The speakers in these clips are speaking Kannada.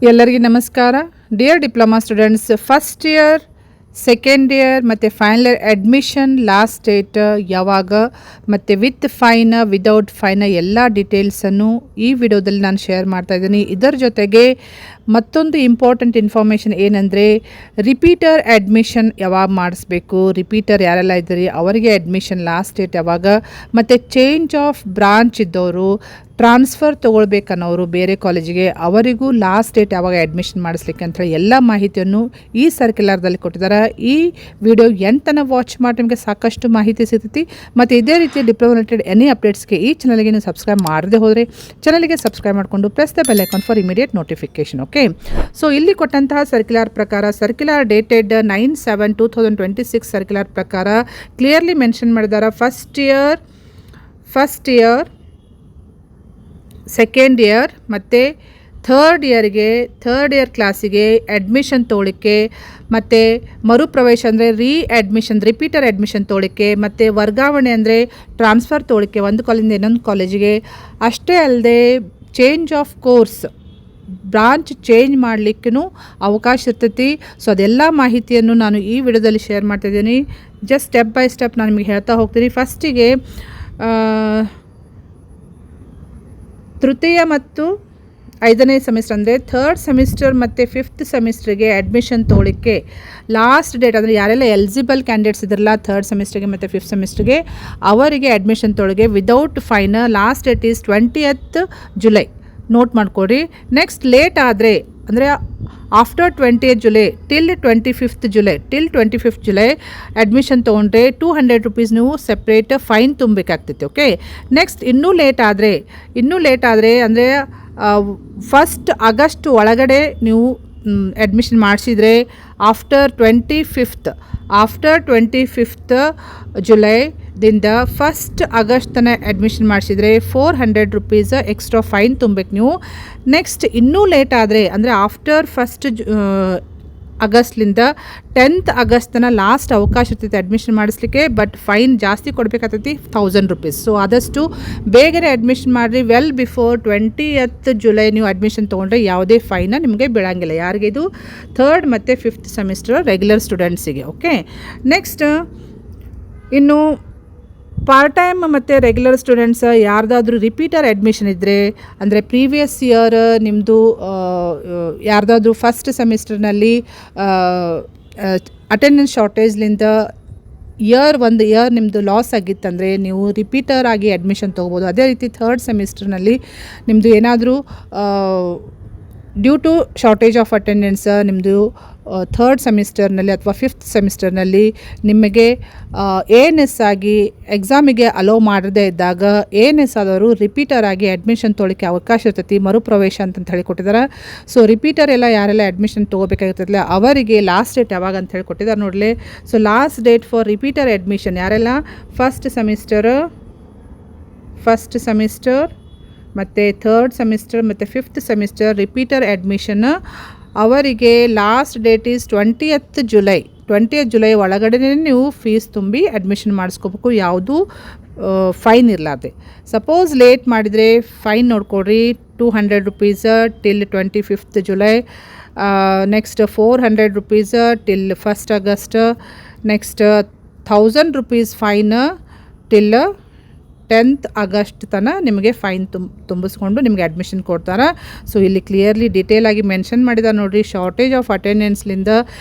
ಎಲ್ಲರಿಗೂ ನಮಸ್ಕಾರ. Dear diploma students, first year, second year ಮತ್ತು final year admission last date ಯಾವಾಗ ಮತ್ತು ವಿತ್ ಫೈನ್ ವಿದೌಟ್ ಫೈನ್ ಎಲ್ಲ ಡೀಟೇಲ್ಸನ್ನು ಈ ವಿಡಿಯೋದಲ್ಲಿ ನಾನು ಶೇರ್ ಮಾಡ್ತಾ ಇದ್ದೀನಿ. ಇದರ ಜೊತೆಗೆ ಮತ್ತೊಂದು ಇಂಪಾರ್ಟೆಂಟ್ ಇನ್ಫಾರ್ಮೇಷನ್ ಏನಂದರೆ, ರಿಪೀಟರ್ ಅಡ್ಮಿಷನ್ ಯಾವಾಗ ಮಾಡಿಸ್ಬೇಕು, ರಿಪೀಟರ್ ಯಾರೆಲ್ಲ ಇದ್ದೀರಿ ಅವರಿಗೆ ಅಡ್ಮಿಷನ್ ಲಾಸ್ಟ್ ಡೇಟ್ ಯಾವಾಗ, ಮತ್ತು ಚೇಂಜ್ ಆಫ್ ಬ್ರಾಂಚ್ ಇದ್ದವರು ಟ್ರಾನ್ಸ್ಫರ್ ತೊಗೊಳ್ಬೇಕನ್ನೋರು ಬೇರೆ ಕಾಲೇಜಿಗೆ ಅವರಿಗೂ ಲಾಸ್ಟ್ ಡೇಟ್ ಯಾವಾಗ ಅಡ್ಮಿಷನ್ ಮಾಡಿಸ್ಲಿಕ್ಕೆ ಅಂಥೇಳಿ ಎಲ್ಲ ಮಾಹಿತಿಯನ್ನು ಈ ಸರ್ಕ್ಯುಲರ್ದಲ್ಲಿ ಕೊಟ್ಟಿದ್ದಾರೆ. ಈ ವಿಡಿಯೋ ಎಂತನ ವಾಚ್ ಮಾಡಿ ನಿಮಗೆ ಸಾಕಷ್ಟು ಮಾಹಿತಿ ಸಿಗ್ತೈತಿ. ಮತ್ತು ಇದೇ ರೀತಿ ಡಿಪ್ಲೊಮಾ ರಿಲೇಟೆಡ್ ಎನಿ ಅಪ್ಡೇಟ್ಸ್ಗೆ ಈ ಚಾನಲ್ಗೆ ನೀವು ಸಬ್ಸ್ಕ್ರೈಬ್ ಮಾಡದೆ ಹೋದರೆ ಚಾನಲ್ಗೆ ಸಬ್ಸ್ಕ್ರೈಬ್ ಮಾಡಿಕೊಂಡು press the bell icon for immediate notification. Okay, so ಇಲ್ಲಿ ಕೊಟ್ಟಂತಹ ಸರ್ಕ್ಯುಲರ್ ಪ್ರಕಾರ, ಸರ್ಕ್ಯುಲರ್ ಡೇಟೆಡ್ 9/7/2026 ಸರ್ಕ್ಯುಲರ್ ಪ್ರಕಾರ ಕ್ಲಿಯರ್ಲಿ ಮೆನ್ಷನ್ ಮಾಡಿದ್ದಾರೆ. ಫಸ್ಟ್ ಇಯರ್ ಸೆಕೆಂಡ್ ಇಯರ್ ಮತ್ತು ಥರ್ಡ್ ಇಯರ್ ಕ್ಲಾಸಿಗೆ ಅಡ್ಮಿಷನ್ ತೊಗೊಳಿಕ್ಕೆ ಮತ್ತು ಮರುಪ್ರವೇಶ ಅಂದರೆ ರಿಪೀಟರ್ ಅಡ್ಮಿಷನ್ ತೊಗೊಳಿಕ್ಕೆ ಮತ್ತು ವರ್ಗಾವಣೆ ಅಂದರೆ ಟ್ರಾನ್ಸ್ಫರ್ ತೊಗೊಳಿಕ್ಕೆ ಒಂದು ಕಾಲೇಜಿಂದ ಇನ್ನೊಂದು ಕಾಲೇಜಿಗೆ, ಅಷ್ಟೇ ಅಲ್ಲದೆ change of course branch change ಮಾಡಲಿಕ್ಕೂ ಅವಕಾಶ ಇರ್ತೈತಿ. ಸೊ ಅದೆಲ್ಲ ಮಾಹಿತಿಯನ್ನು ನಾನು ಈ ವಿಡಿಯೋದಲ್ಲಿ ಶೇರ್ ಮಾಡ್ತಾಯಿದ್ದೀನಿ. ಜಸ್ಟ್ ಸ್ಟೆಪ್ ಬೈ ಸ್ಟೆಪ್ ನಾನು ನಿಮಗೆ ಹೇಳ್ತಾ ಹೋಗ್ತೀನಿ. ಫಸ್ಟಿಗೆ ತೃತೀಯ ಮತ್ತು 5ನೇ ಸೆಮಿಸ್ಟರ್ ಅಂದರೆ ಥರ್ಡ್ ಸೆಮಿಸ್ಟರ್ ಮತ್ತು 5th ಸೆಮಿಸ್ಟ್ರಿಗೆ ಅಡ್ಮಿಷನ್ ತೊಗೊಳಿಕ್ಕೆ ಲಾಸ್ಟ್ ಡೇಟ್ ಅಂದರೆ ಯಾರೆಲ್ಲ ಎಲಿಜಿಬಲ್ ಕ್ಯಾಂಡಿಡೇಟ್ಸ್ ಇದ್ರಲ್ಲ ಥರ್ಡ್ ಸೆಮಿಸ್ಟ್ರಿಗೆ ಮತ್ತು 5th ಸೆಮಿಸ್ಟ್ರಿಗೆ ಅವರಿಗೆ ಅಡ್ಮಿಷನ್ ತೊಗೊಳಿಗೆ without fine last date is 20th July. Note ಮಾಡ್ಕೊಡಿ. ನೆಕ್ಸ್ಟ್ ಲೇಟ್ ಆದರೆ ಅಂದರೆ after 20th July till 25th July admission ತೊಗೊಂಡ್ರೆ 200 ರೂಪೀಸ್ ನೀವು ಸೆಪ್ರೇಟ್ ಫೈನ್ ತುಂಬಬೇಕಾಗ್ತೈತಿ. ಓಕೆ, ನೆಕ್ಸ್ಟ್ ಇನ್ನೂ ಲೇಟ್ ಆದರೆ ಅಂದರೆ 1st ಆಗಸ್ಟ್ ಒಳಗಡೆ ನೀವು ಅಡ್ಮಿಷನ್ ಮಾಡಿಸಿದರೆ ಆಫ್ಟರ್ 25th ಜುಲೈದಿಂದ 1st ಆಗಸ್ಟ್ ತನಕ ಅಡ್ಮಿಷನ್ ಮಾಡಿಸಿದರೆ 400 ರೂಪೀಸ್ ಎಕ್ಸ್ಟ್ರಾ ಫೈನ್ ತುಂಬಬೇಕು ನೀವು. ನೆಕ್ಸ್ಟ್ ಇನ್ನೂ ಲೇಟ್ ಆದರೆ ಅಂದರೆ ಆಫ್ಟರ್ 1st ಆಗಸ್ಟ್ಲಿಂದ 10th ಆಗಸ್ಟ್ ತನಕ ಲಾಸ್ಟ್ ಅವಕಾಶ ಇರ್ತೈತೆ ಅಡ್ಮಿಷನ್ ಮಾಡಿಸ್ಲಿಕ್ಕೆ. ಬಟ್ ಫೈನ್ ಜಾಸ್ತಿ ಕೊಡಬೇಕಾಗ್ತೈತಿ, 1000 ರೂಪೀಸ್. ಸೊ ಆದಷ್ಟು ಬೇಗನೆ ಅಡ್ಮಿಷನ್ ಮಾಡಿರಿ. ವೆಲ್ ಬಿಫೋರ್ 20th ಜುಲೈ ನೀವು ಅಡ್ಮಿಷನ್ ತೊಗೊಂಡ್ರೆ ಯಾವುದೇ ಫೈನ ನಿಮಗೆ ಬೀಳಂಗಿಲ್ಲ. ಯಾರಿಗೆ ಇದು ಥರ್ಡ್ ಮತ್ತು 5th ಸೆಮಿಸ್ಟರ್ ರೆಗ್ಯುಲರ್ ಸ್ಟೂಡೆಂಟ್ಸಿಗೆ. ಓಕೆ, ನೆಕ್ಸ್ಟ್ ಇನ್ನು ಪಾರ್ಟ್ ಟೈಮ್ ಮತ್ತು ರೆಗ್ಯುಲರ್ ಸ್ಟೂಡೆಂಟ್ಸ್ ಯಾರ್ದಾದ್ರೂ ರಿಪೀಟರ್ ಅಡ್ಮಿಷನ್ ಇದ್ದರೆ ಅಂದರೆ ಪ್ರೀವಿಯಸ್ ಇಯರ್ ನಿಮ್ಮದು ಯಾರ್ದಾದ್ರೂ ಫಸ್ಟ್ ಸೆಮಿಸ್ಟರ್ನಲ್ಲಿ ಅಟೆಂಡೆನ್ಸ್ ಶಾರ್ಟೇಜ್ಲಿಂದ ಒಂದು ಇಯರ್ ನಿಮ್ಮದು ಲಾಸ್ ಆಗಿತ್ತಂದರೆ ನೀವು ರಿಪೀಟರ್ ಆಗಿ ಅಡ್ಮಿಷನ್ ತೊಗೋಬೋದು. ಅದೇ ರೀತಿ ಥರ್ಡ್ ಸೆಮಿಸ್ಟರ್ನಲ್ಲಿ ನಿಮ್ಮದು ಏನಾದರೂ due to shortage of attendance ನಿಮ್ಮದು ಥರ್ಡ್ ಸೆಮಿಸ್ಟರ್ನಲ್ಲಿ ಅಥವಾ 5th ಸೆಮಿಸ್ಟರ್ನಲ್ಲಿ ನಿಮಗೆ ANS ಆಗಿ ಎಕ್ಸಾಮಿಗೆ ಅಲೋ ಮಾಡದೇ ಇದ್ದಾಗ ANS ಆದವರು ರಿಪೀಟರ್ ಆಗಿ ಅಡ್ಮಿಷನ್ ತೊಗೊಳಿಕ್ಕೆ ಅವಕಾಶ ಇರ್ತೈತಿ, ಮರುಪ್ರವೇಶ ಅಂತ ಹೇಳಿ ಕೊಟ್ಟಿದ್ದಾರೆ. ಸೊ ರಿಪೀಟರ್ ಎಲ್ಲ ಯಾರೆಲ್ಲ ಅಡ್ಮಿಷನ್ ತೊಗೋಬೇಕಾಗಿರ್ತಲ್ಲ ಅವರಿಗೆ ಲಾಸ್ಟ್ ಡೇಟ್ ಯಾವಾಗ ಅಂತ ಹೇಳಿ ಕೊಟ್ಟಿದ್ದಾರೆ ನೋಡಲಿ. So last date for repeater admission ಯಾರೆಲ್ಲ ಫಸ್ಟ್ ಸೆಮಿಸ್ಟರ್ ಮತ್ತು ಥರ್ಡ್ ಸೆಮಿಸ್ಟರ್ ಮತ್ತು 5th ಸೆಮಿಸ್ಟರ್ ರಿಪೀಟರ್ ಅಡ್ಮಿಷನ್ ಅವರಿಗೆ last date is 20th July ಒಳಗಡೆ ನೀವು ಫೀಸ್ ತುಂಬಿ ಅಡ್ಮಿಷನ್ ಮಾಡಿಸ್ಕೋಬೇಕು, ಯಾವುದೂ ಫೈನ್ ಇರಲಾರ್ದೆ. ಸಪೋಸ್ ಲೇಟ್ ಮಾಡಿದರೆ ಫೈನ್ ನೋಡ್ಕೊಡ್ರಿ, 200 rupees till 25th July, next 400 rupees till 1st August, next 1000 rupees fine till 10th August ತನಕ ನಿಮಗೆ ಫೈನ್ ತುಂಬಿಸ್ಕೊಂಡು ನಿಮಗೆ ಅಡ್ಮಿಷನ್ ಕೊಡ್ತಾರೆ. ಸೊ ಇಲ್ಲಿ ಕ್ಲಿಯರ್ಲಿ ಡೀಟೇಲಾಗಿ ಮೆನ್ಷನ್ ಮಾಡಿದ್ದಾರೆ ನೋಡಿರಿ. ಶಾರ್ಟೇಜ್ ಆಫ್ ಅಟೆಂಡೆನ್ಸ್ಲಿಂದ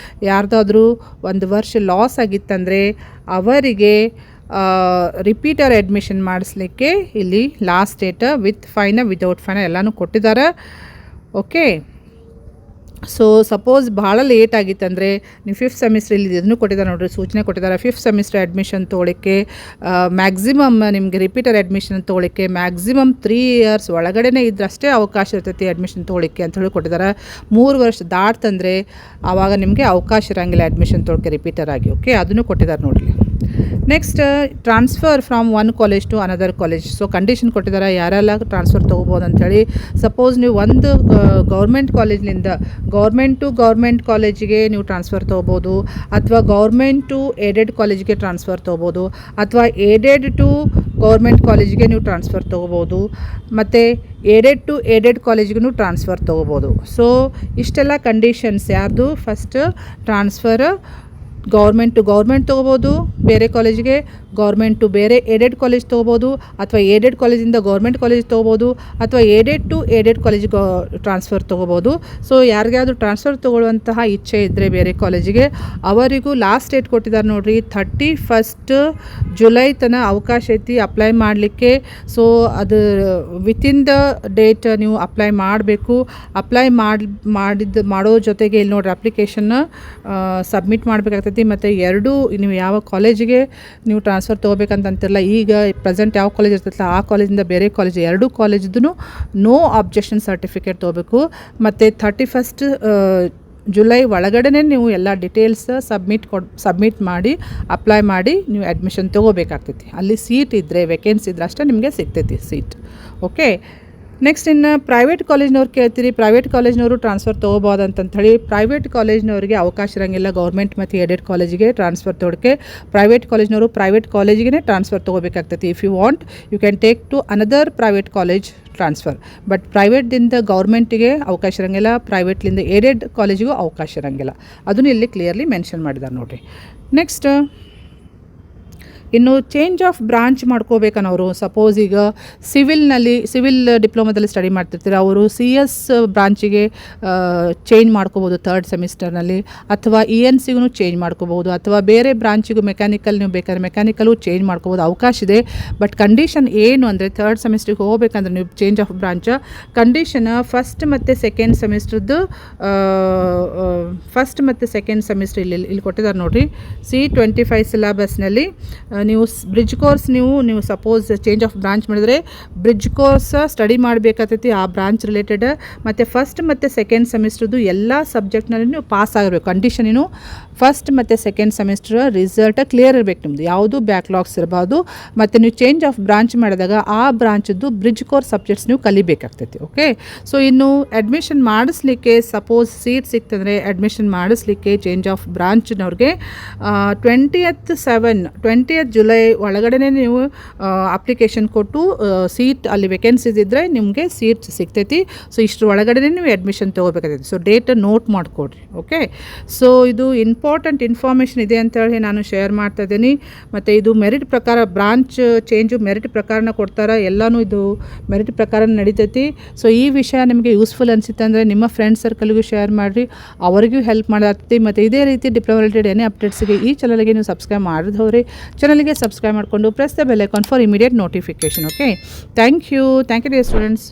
ಯಾರ್ದಾದ್ರೂ ಒಂದು ವರ್ಷ ಲಾಸ್ ಆಗಿತ್ತಂದರೆ ಅವರಿಗೆ ರಿಪೀಟರ್ ಅಡ್ಮಿಷನ್ ಮಾಡಿಸ್ಲಿಕ್ಕೆ ಇಲ್ಲಿ last date with fine without fine ಎಲ್ಲನೂ ಕೊಟ್ಟಿದ್ದಾರೆ. ಓಕೆ, ಸೊ ಸಪೋಸ್ ಭಾಳ ಲೇಟ್ ಆಗಿತ್ತಂದರೆ ನೀವು 5th ಸೆಮಿಸ್ಟರ್ ಇಲ್ಲಿ ಇದನ್ನು ಕೊಟ್ಟಿದ್ದಾರೆ ನೋಡಿರಿ, ಸೂಚನೆ ಕೊಟ್ಟಿದ್ದಾರೆ. 5th ಸೆಮಿಸ್ಟರ್ ಅಡ್ಮಿಷನ್ ತೊಗೊಳಿಕ್ಕೆ ಮ್ಯಾಕ್ಸಿಮಮ್ ನಿಮಗೆ ರಿಪೀಟರ್ ಅಡ್ಮಿಷನ್ ತೊಗೊಳಿಕ್ಕೆ ಮ್ಯಾಕ್ಸಿಮಮ್ 3 ಇಯರ್ಸ್ ಒಳಗಡೆ ಇದ್ರಷ್ಟೇ ಅವಕಾಶ ಇರ್ತೈತಿ ಅಡ್ಮಿಷನ್ ತೊಗೊಳಿಕ್ಕೆ ಅಂತ ಹೇಳಿ ಕೊಟ್ಟಿದ್ದಾರೆ. 3 ವರ್ಷ ದಾಟ್ತಂದರೆ ಆವಾಗ ನಿಮಗೆ ಅವಕಾಶ ಇರೋಂಗಿಲ್ಲ ಅಡ್ಮಿಷನ್ ತೊಗೊಳಿಕ್ಕೆ ರಿಪೀಟರ್ ಆಗಿ. ಓಕೆ, ಅದನ್ನು ಕೊಟ್ಟಿದ್ದಾರೆ ನೋಡಿರಿ. Next transfer from one college to another college. So condition ಕೊಟ್ಟಿದ್ದಾರೆ ಯಾರೆಲ್ಲ ಟ್ರಾನ್ಸ್ಫರ್ ತೊಗೋಬೋದು ಅಂಥೇಳಿ. ಸಪೋಸ್ ನೀವು ಒಂದು ಗೌರ್ಮೆಂಟ್ ಕಾಲೇಜ್ನಿಂದ ಗೌರ್ಮೆಂಟ್ ಕಾಲೇಜಿಗೆ ನೀವು ಟ್ರಾನ್ಸ್ಫರ್ ತೊಗೋಬೋದು, ಅಥವಾ ಗೌರ್ಮೆಂಟ್ ಟು ಏಡೆಡ್ ಕಾಲೇಜಿಗೆ ಟ್ರಾನ್ಸ್ಫರ್ ತೊಗೋಬೋದು, ಅಥವಾ ಏಡೆಡ್ ಟು ಗೌರ್ಮೆಂಟ್ ಕಾಲೇಜಿಗೆ ನೀವು ಟ್ರಾನ್ಸ್ಫರ್ ತೊಗೋಬೋದು, ಮತ್ತು ಏಡೆಡ್ ಟು ಏಡೆಡ್ ಕಾಲೇಜಿಗೂ ಟ್ರಾನ್ಸ್ಫರ್ ತೊಗೋಬೋದು. ಸೊ ಇಷ್ಟೆಲ್ಲ ಕಂಡೀಷನ್ಸ್ ಯಾರ್ದು, first transfer government to government ತೊಗೋಬೋದು ಬೇರೆ ಕಾಲೇಜಿಗೆ, ಗೌರ್ಮೆಂಟ್ ಟು ಬೇರೆ ಏಡೆಡ್ ಕಾಲೇಜ್ ತೊಗೋಬೋದು, ಅಥವಾ ಏಡೆಡ್ ಕಾಲೇಜಿಂದ ಗೌರ್ಮೆಂಟ್ ಕಾಲೇಜ್ ತೊಗೋಬೋದು, ಅಥವಾ ಏಡೆಡ್ ಟು ಏಡೆಡ್ ಕಾಲೇಜಿಗೆ ಟ್ರಾನ್ಸ್ಫರ್ ತೊಗೋಬೋದು. ಸೊ ಯಾರಿಗಾದ್ರೂ ಟ್ರಾನ್ಸ್ಫರ್ ತೊಗೊಳ್ಳುವಂತಹ ಇಚ್ಛೆ ಇದ್ದರೆ ಬೇರೆ ಕಾಲೇಜಿಗೆ, ಅವರಿಗೂ ಲಾಸ್ಟ್ ಡೇಟ್ ಕೊಟ್ಟಿದ್ದಾರೆ ನೋಡಿರಿ, 31 ಜುಲೈ ತನಕ ಅವಕಾಶ ಐತಿ ಅಪ್ಲೈ ಮಾಡಲಿಕ್ಕೆ. ಸೊ ಅದು ವಿತಿನ್ ದ ಡೇಟ್ ನೀವು ಅಪ್ಲೈ ಮಾಡಬೇಕು. ಅಪ್ಲೈ ಮಾಡೋ ಜೊತೆಗೆ ಇಲ್ಲಿ ನೋಡಿರಿ ಅಪ್ಲಿಕೇಶನ್ನ ಸಬ್ಮಿಟ್ ಮಾಡಬೇಕಾಗ್ತೈತಿ. ಮತ್ತು ಎರಡೂ ನೀವು ಯಾವ ಕಾಲೇಜಿಗೆ ನೀವು ಟ್ರಾನ್ಸ್ಫರ್ ತೊಗೋಬೇಕಂತಂತಿರಲ್ಲ, ಈಗ ಪ್ರೆಸೆಂಟ್ ಯಾವ ಕಾಲೇಜ್ ಇರ್ತೈತಲ್ಲ ಆ ಕಾಲೇಜಿಂದ ಬೇರೆ ಕಾಲೇಜ್, ಎರಡೂ ಕಾಲೇಜಿದ್ದು ನೋ ಅಬ್ಜೆಕ್ಷನ್ ಸರ್ಟಿಫಿಕೇಟ್ ತೊಗೋಬೇಕು. ಮತ್ತು 31 ಜುಲೈ ಒಳಗಡೆ ನೀವು ಎಲ್ಲ ಡೀಟೇಲ್ಸ್ ಸಬ್ಮಿಟ್ ಮಾಡಿ ಅಪ್ಲೈ ಮಾಡಿ ನೀವು ಅಡ್ಮಿಷನ್ ತೊಗೋಬೇಕಾಗ್ತೈತಿ. ಅಲ್ಲಿ ಸೀಟ್ ಇದ್ದರೆ ವೇಕೆನ್ಸಿ ಇದ್ದರೆ ಅಷ್ಟೇ ನಿಮಗೆ ಸಿಗ್ತೈತಿ ಸೀಟ್. ಓಕೆ, ನೆಕ್ಸ್ಟ್ ಇನ್ನು ಪ್ರೈವೇಟ್ ಕಾಲೇಜ್ನವ್ರು ಕೇಳ್ತೀರಿ, ಪ್ರೈವೇಟ್ ಕಾಲೇಜ್ನವರು ಟ್ರಾನ್ಸ್ಫರ್ ತೊಗೋಬೋದು ಅಂತಂಥೇಳಿ. ಪ್ರೈವೇಟ್ ಕಾಲೇಜ್ನವ್ರಿಗೆ ಅವಕಾಶ ಇರೋಂಗಿಲ್ಲ ಗೌರ್ಮೆಂಟ್ ಮತ್ತು ಏಡೆಡ್ ಕಾಲೇಜಿಗೆ ಟ್ರಾನ್ಸ್ಫರ್ ತೊಗೊಳಕ್ಕೆ. ಪ್ರೈವೇಟ್ ಕಾಲೇಜ್ನವರು ಪ್ರೈವೇಟ್ ಕಾಲೇಜಿಗೆ ಟ್ರಾನ್ಸ್ಫರ್ ತೊಗೋಬೇಕಾಗ್ತೈತಿ. If you want you can take to another private college transfer. But ಪ್ರೈವೇಟ್ದಿಂದ ಗೌರ್ಮೆಂಟಿಗೆ ಅವಕಾಶ ಇರೋಂಗಿಲ್ಲ, ಪ್ರೈವೇಟ್ಲಿಂದ ಏಡೆಡ್ ಕಾಲೇಜಿಗೂ ಅವಕಾಶ ಇರೋಂಗಿಲ್ಲ. ಅದನ್ನು ಇಲ್ಲಿ ಕ್ಲಿಯರ್ಲಿ ಮೆನ್ಷನ್ ಮಾಡಿದ್ದಾರೆ ನೋಡಿರಿ. ನೆಕ್ಸ್ಟ್ ಇನ್ನು ಚೇಂಜ್ ಆಫ್ ಬ್ರಾಂಚ್ ಮಾಡ್ಕೋಬೇಕನ್ನೋರು, ಸಪೋಸ್ ಈಗ ಸಿವಿಲ್ ಡಿಪ್ಲೊಮಾದಲ್ಲಿ ಸ್ಟಡಿ ಮಾಡ್ತಿರ್ತೀರ, ಅವರು CS ಬ್ರಾಂಚಿಗೆ ಚೇಂಜ್ ಮಾಡ್ಕೋಬೋದು 3rd ಸೆಮಿಸ್ಟರ್ನಲ್ಲಿ, ಅಥವಾ ENCಗೂ ಚೇಂಜ್ ಮಾಡ್ಕೋಬೋದು, ಅಥವಾ ಬೇರೆ ಬ್ರಾಂಚಿಗೂ ಮೆಕ್ಯಾನಿಕಲ್ ನೀವು ಬೇಕಾದ್ರೆ ಮೆಕ್ಯಾನಿಕಲು ಚೇಂಜ್ ಮಾಡ್ಕೋಬೋದು, ಅವಕಾಶ ಇದೆ. ಬಟ್ ಕಂಡೀಷನ್ ಏನು ಅಂದರೆ 3rd ಸೆಮಿಸ್ಟ್ರಿಗೆ ಹೋಗ್ಬೇಕಂದ್ರೆ ನೀವು change of branch condition first ಮತ್ತು ಸೆಕೆಂಡ್ ಸೆಮಿಸ್ಟರ್ ಇಲ್ಲಿ ಕೊಟ್ಟಿದ್ದಾರೆ ನೋಡಿರಿ. C25 ಸಿಲೆಬಸ್ನಲ್ಲಿ ನೀವು ಬ್ರಿಡ್ಜ್ ಕೋರ್ಸ್ ನೀವು ಸಪೋಸ್ ಚೇಂಜ್ ಆಫ್ ಬ್ರಾಂಚ್ ಮಾಡಿದರೆ ಬ್ರಿಡ್ಜ್ ಕೋರ್ಸ್ ಸ್ಟಡಿ ಮಾಡಬೇಕಾಗ್ತೈತಿ ಆ ಬ್ರಾಂಚ್ ರಿಲೇಟೆಡ್. ಮತ್ತು ಫಸ್ಟ್ ಮತ್ತು ಸೆಕೆಂಡ್ ಸೆಮಿಸ್ಟ್ರದ್ದು ಎಲ್ಲ ಸಬ್ಜೆಕ್ಟ್ನಲ್ಲಿ ನೀವು ಪಾಸ್ ಆಗಿರಬೇಕು. ಕಂಡೀಷನ್ ಏನು, ಫಸ್ಟ್ ಮತ್ತು ಸೆಕೆಂಡ್ ಸೆಮಿಸ್ಟರ್ ರಿಸಲ್ಟ್ ಕ್ಲಿಯರ್ ಇರಬೇಕು ನಿಮ್ಮದು, ಯಾವುದು ಬ್ಯಾಕ್ಲಾಗ್ಸ್ ಇರಬಾರ್ದು. ಮತ್ತು ನೀವು ಚೇಂಜ್ ಆಫ್ ಬ್ರಾಂಚ್ ಮಾಡಿದಾಗ ಆ ಬ್ರಾಂಚದ್ದು ಬ್ರಿಡ್ಜ್ ಕೋರ್ಸ್ ಸಬ್ಜೆಕ್ಟ್ಸ್ ನೀವು ಕಲಿಬೇಕಾಗ್ತೈತಿ. ಓಕೆ, ಸೊ ಇನ್ನು ಅಡ್ಮಿಷನ್ ಮಾಡಿಸ್ಲಿಕ್ಕೆ ಸಪೋಸ್ ಸೀಟ್ ಸಿಕ್ತಂದರೆ ಅಡ್ಮಿಷನ್ ಮಾಡಿಸ್ಲಿಕ್ಕೆ ಚೇಂಜ್ ಆಫ್ ಬ್ರಾಂಚ್ನವ್ರಿಗೆ 20th ಜುಲೈ ಒಳಗಡೆ ನೀವು ಅಪ್ಲಿಕೇಶನ್ ಕೊಟ್ಟು ಸೀಟ್ ಅಲ್ಲಿ ವೇಕೆನ್ಸೀಸ್ ಇದ್ದರೆ ನಿಮಗೆ ಸೀಟ್ ಸಿಗ್ತೈತಿ. ಸೊ ಇಷ್ಟರ ಒಳಗಡೆ ನೀವು ಅಡ್ಮಿಷನ್ ತೊಗೋಬೇಕಾಗ್ತೈತಿ. ಸೊ ಡೇಟ್ ನೋಟ್ ಮಾಡಿಕೊಡ್ರಿ. ಓಕೆ, ಸೊ ಇದು ಇಂಪಾರ್ಟೆಂಟ್ ಇನ್ಫಾರ್ಮೇಷನ್ ಇದೆ ಅಂತೇಳಿ ನಾನು ಶೇರ್ ಮಾಡ್ತಾ ಇದ್ದೀನಿ. ಮತ್ತು ಇದು ಮೆರಿಟ್ ಪ್ರಕಾರ ಬ್ರಾಂಚ್ ಚೇಂಜು ಮೆರಿಟ್ ಪ್ರಕಾರನ ಕೊಡ್ತಾರೆ, ಎಲ್ಲನೂ ಇದು ಮೆರಿಟ್ ಪ್ರಕಾರ ನಡೀತೈತಿ. ಸೊ ಈ ವಿಷಯ ನಿಮಗೆ ಯೂಸ್ಫುಲ್ ಅನಿಸುತ್ತೆ ಅಂದರೆ ನಿಮ್ಮ ಫ್ರೆಂಡ್ಸ್ ಸರ್ಕಲ್ಗೂ ಶೇರ್ ಮಾಡಿರಿ, ಅವರಿಗೂ ಹೆಲ್ಪ್ ಮಾಡಾಗ್ತೈತಿ. ಮತ್ತು ಇದೇ ರೀತಿ ಡಿಪ್ಲೊಮಾ ರಿಲೇಟೆಡ್ ಏನೇ ಅಪ್ಡೇಟ್ಸ್ಗೆ ಈ ಚಾನಲ್ಗೆ ನೀವು ಸಬ್ಸ್ಕ್ರೈಬ್ ಮಾಡಿದವ್ರಿ ಚಾನಲ್ಗೆ ಸಬ್ಸ್ಕ್ರೈಬ್ ಮಾಡಿಕೊಂಡು press the bell icon for immediate notification. Okay, thank you dear students.